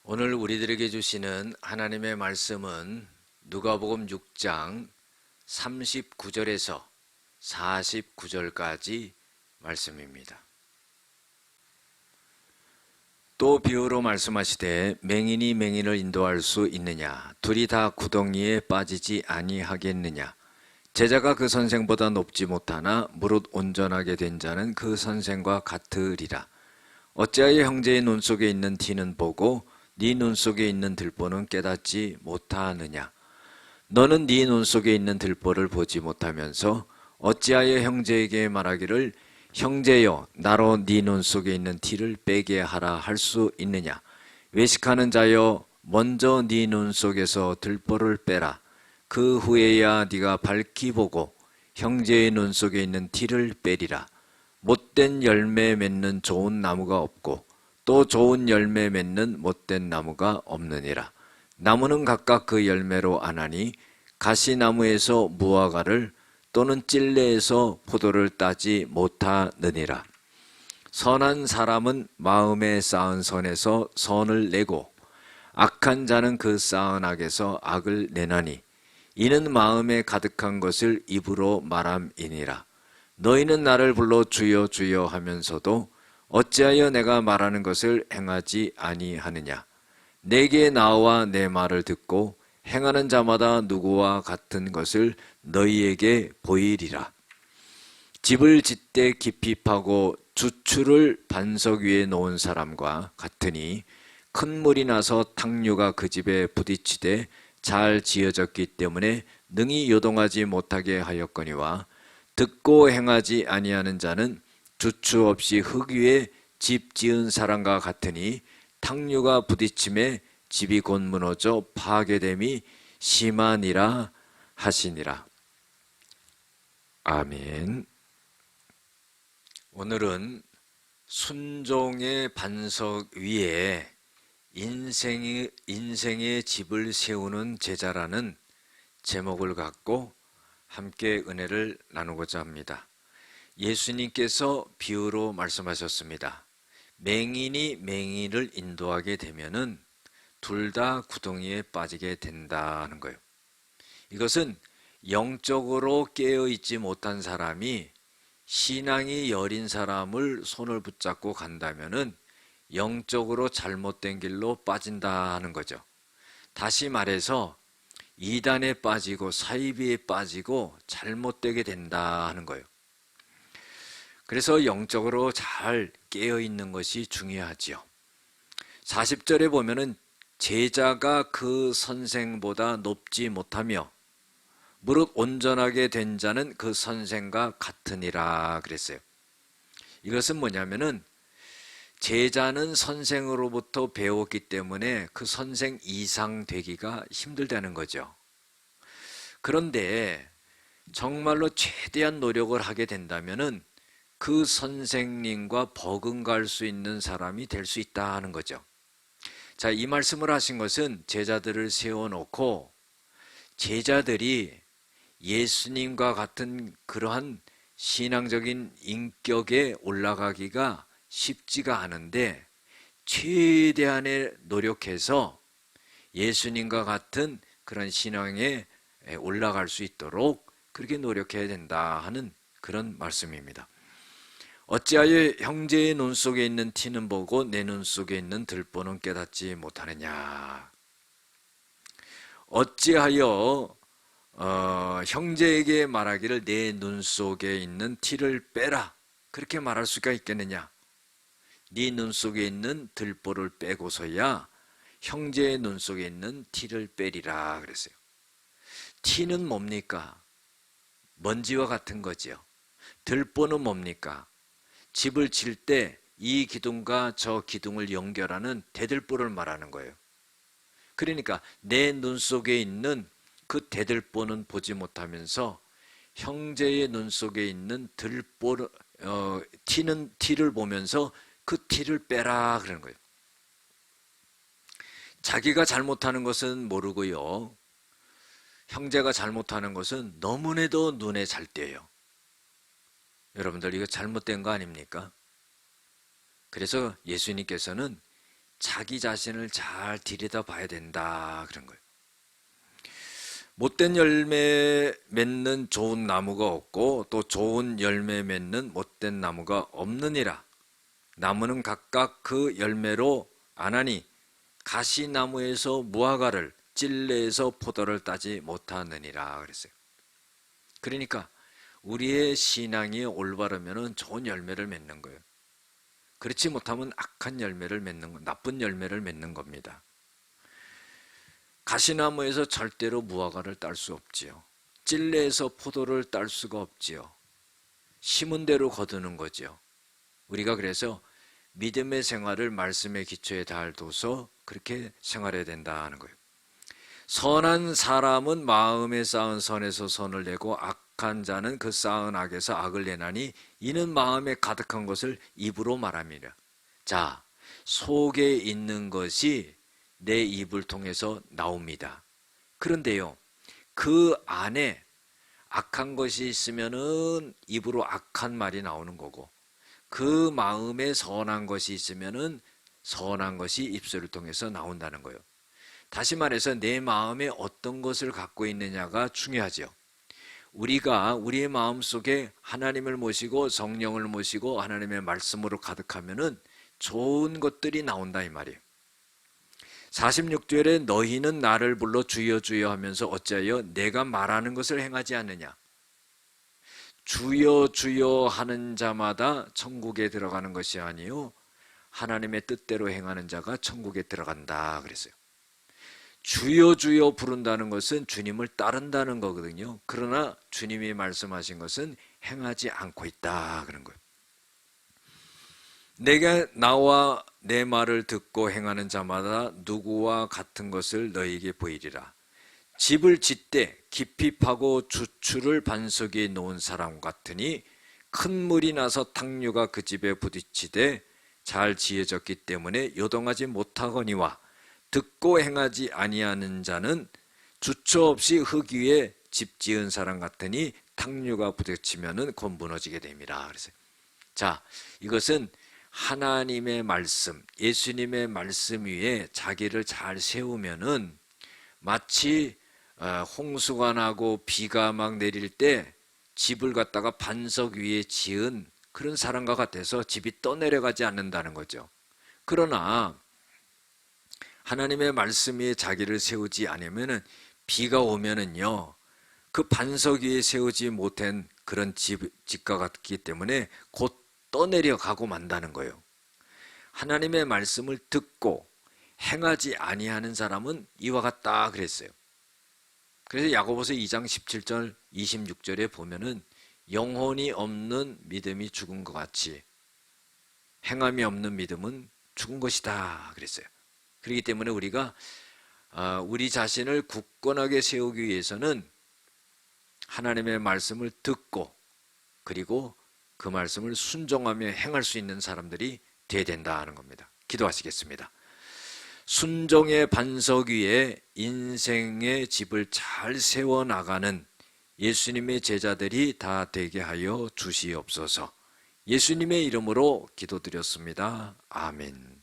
오늘 우리들에게 주시는 하나님의 말씀은 누가복음 6장 39절에서 49절까지 말씀입니다. 또 비유로 말씀하시되 맹인이 맹인을 인도할 수 있느냐? 둘이 다 구덩이에 빠지지 아니하겠느냐? 제자가 그 선생보다 높지 못하나 무릇 온전하게 된 자는 그 선생과 같으리라. 어찌하여 형제의 눈 속에 있는 티는 보고 네 눈 속에 있는 들보는 깨닫지 못하느냐? 너는 네 눈 속에 있는 들보를 보지 못하면서 어찌하여 형제에게 말하기를 형제여 나로 네 눈 속에 있는 티를 빼게 하라 할 수 있느냐? 외식하는 자여 먼저 네 눈 속에서 들보를 빼라. 그 후에야 네가 밝히 보고 형제의 눈 속에 있는 티를 빼리라. 못된 열매 맺는 좋은 나무가 없고 또 좋은 열매 맺는 못된 나무가 없느니라. 나무는 각각 그 열매로 아나니 가시나무에서 무화과를 또는 찔레에서 포도를 따지 못하느니라. 선한 사람은 마음에 쌓은 선에서 선을 내고 악한 자는 그 쌓은 악에서 악을 내나니 이는 마음에 가득한 것을 입으로 말함이니라. 너희는 나를 불러 주여 주여 하면서도 어찌하여 내가 말하는 것을 행하지 아니하느냐? 내게 나와 내 말을 듣고 행하는 자마다 누구와 같은 것을 너희에게 보이리라. 집을 짓되 깊이 파고 주추를 반석 위에 놓은 사람과 같으니 큰 물이 나서 탕류가 그 집에 부딪히되 잘 지어졌기 때문에 능히 요동하지 못하게 하였거니와 듣고 행하지 아니하는 자는 주추 없이 흙 위에 집 지은 사람과 같으니 탕류가 부딪힘에 집이 곧 무너져 파괴됨이 심하니라 하시니라. 아멘. 오늘은 순종의 반석 위에 인생의 집을 세우는 제자라는 제목을 갖고 함께 은혜를 나누고자 합니다. 예수님께서 비유로 말씀하셨습니다. 맹인이 맹인을 인도하게 되면은 둘 다 구덩이에 빠지게 된다는 거예요. 이것은 영적으로 깨어있지 못한 사람이 신앙이 여린 사람을 손을 붙잡고 간다면은 영적으로 잘못된 길로 빠진다는 거죠. 다시 말해서 이단에 빠지고 사이비에 빠지고 잘못되게 된다 하는 거예요. 그래서 영적으로 잘 깨어있는 것이 중요하지요. 40절에 보면은 제자가 그 선생보다 높지 못하며 무릇 온전하게 된 자는 그 선생과 같으니라 그랬어요. 이것은 뭐냐면은 제자는 선생으로부터 배웠기 때문에 그 선생 이상 되기가 힘들다는 거죠. 그런데 정말로 최대한 노력을 하게 된다면은 그 선생님과 버금갈 수 있는 사람이 될 수 있다 하는 거죠. 자, 이 말씀을 하신 것은 제자들을 세워놓고 제자들이 예수님과 같은 그러한 신앙적인 인격에 올라가기가 쉽지가 않은데 최대한의 노력해서 예수님과 같은 그런 신앙에 올라갈 수 있도록 그렇게 노력해야 된다 하는 그런 말씀입니다. 어찌하여 형제의 눈 속에 있는 티는 보고 내 눈 속에 있는 들보는 깨닫지 못하느냐? 어찌하여 형제에게 말하기를 내 눈 속에 있는 티를 빼라 그렇게 말할 수가 있겠느냐? 네 눈 속에 있는 들보를 빼고서야 형제의 눈 속에 있는 티를 빼리라 그랬어요. 티는 뭡니까? 먼지와 같은 거지요. 들보는 뭡니까? 집을 칠 때 이 기둥과 저 기둥을 연결하는 대들보를 말하는 거예요. 그러니까 내 눈 속에 있는 그 대들보는 보지 못하면서 형제의 눈 속에 있는 티를 보면서 그 티를 빼라 그러는 거예요. 자기가 잘못하는 것은 모르고요. 형제가 잘못하는 것은 너무나도 눈에 잘 띄어요. 여러분들 이거 잘못된 거 아닙니까? 그래서 예수님께서는 자기 자신을 잘 들여다봐야 된다 그런 거예요. 못된 열매 맺는 좋은 나무가 없고 또 좋은 열매 맺는 못된 나무가 없느니라. 나무는 각각 그 열매로 아나니 가시나무에서 무화과를 찔레에서 포도를 따지 못하느니라 그랬어요. 그러니까 우리의 신앙이 올바르면 좋은 열매를 맺는 거예요. 그렇지 못하면 악한 열매를 맺는 거, 나쁜 열매를 맺는 겁니다. 가시나무에서 절대로 무화과를 딸 수 없지요. 찔레에서 포도를 딸 수가 없지요. 심은 대로 거두는 거죠. 우리가 그래서 믿음의 생활을 말씀의 기초에 둬서 그렇게 생활해야 된다 하는 거예요. 선한 사람은 마음에 쌓은 선에서 선을 내고 악한 자는 그 쌓은 악에서 악을 내나니 이는 마음에 가득한 것을 입으로 말함이라. 자, 속에 있는 것이 내 입을 통해서 나옵니다. 그런데요, 그 안에 악한 것이 있으면은 입으로 악한 말이 나오는 거고, 그 마음에 선한 것이 있으면은 선한 것이 입술을 통해서 나온다는 거예요. 다시 말해서 내 마음에 어떤 것을 갖고 있느냐가 중요하죠. 우리가 우리의 마음 속에 하나님을 모시고 성령을 모시고 하나님의 말씀으로 가득하면은 좋은 것들이 나온다 이 말이에요. 46절에 너희는 나를 불러 주여 주여 하면서 어찌하여 내가 말하는 것을 행하지 않느냐. 주여 주여 하는 자마다 천국에 들어가는 것이 아니요 하나님의 뜻대로 행하는 자가 천국에 들어간다 그랬어요. 주여 주여 부른다는 것은 주님을 따른다는 거거든요. 그러나 주님이 말씀하신 것은 행하지 않고 있다 그런 거예요. 내가 나와 내 말을 듣고 행하는 자마다 누구와 같은 것을 너희에게 보이리라. 집을 짓되 깊이 파고 주추를 반석 위에 놓은 사람 같으니 큰 물이 나서 탕류가 그 집에 부딪히되 잘 지어졌기 때문에 요동하지 못하거니와 듣고 행하지 아니하는 자는 주처 없이 흙 위에 집 지은 사람 같으니 탕류가 부딪히면은 곧 무너지게 됩니다. 그래서 자, 이것은 하나님의 말씀, 예수님의 말씀 위에 자기를 잘 세우면은 마치 홍수가 나고 비가 막 내릴 때 집을 갖다가 반석 위에 지은 그런 사람과 같아서 집이 떠내려가지 않는다는 거죠. 그러나 하나님의 말씀 위에 자기를 세우지 않으면은 비가 오면은요, 그 반석 위에 세우지 못한 그런 집과 같기 때문에 곧 떠내려가고 만다는 거예요. 하나님의 말씀을 듣고 행하지 아니하는 사람은 이와 같다 그랬어요. 그래서 야고보서 2장 17절 26절에 보면은 영혼이 없는 믿음이 죽은 것 같이 행함이 없는 믿음은 죽은 것이다 그랬어요. 그렇기 때문에 우리가 우리 자신을 굳건하게 세우기 위해서는 하나님의 말씀을 듣고 그리고 그 말씀을 순종하며 행할 수 있는 사람들이 돼야 된다는 겁니다. 기도하시겠습니다. 순종의 반석 위에 인생의 집을 잘 세워나가는 예수님의 제자들이 다 되게 하여 주시옵소서. 예수님의 이름으로 기도드렸습니다. 아멘.